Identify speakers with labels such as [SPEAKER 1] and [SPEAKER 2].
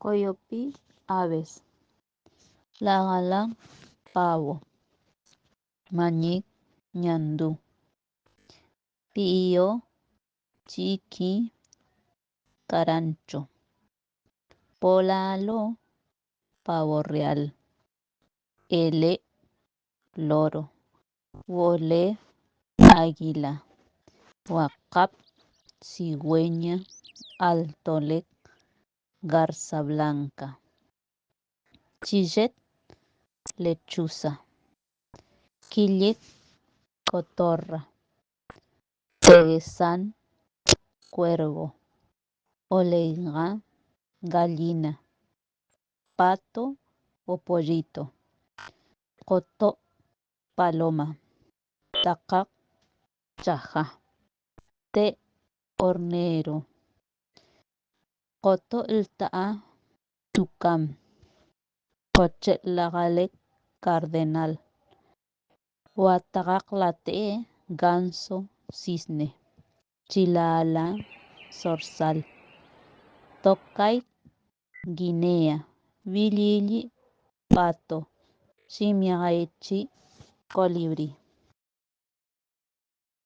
[SPEAKER 1] Coyopi, aves. Lagala, pavo. Mañic, ñandú. Pío, chiqui, carancho. Polalo, pavo real. Ele, loro. Wolé, águila. Huacap, cigüeña. Altolec, garza blanca. Chillet, lechuza. Quillet, cotorra. Teguezán, cuervo. Oleiga, gallina. Pato o pollito. Coto, paloma. Tacac, chaja. Te, hornero. Coto ilta'a, tucán. Cochetlacalec, cardenal. Huatacaclatee, ganso, cisne. Chilala, zorzal. Tocay, guinea. Vilili, pato. Ximiaechi, colibrí.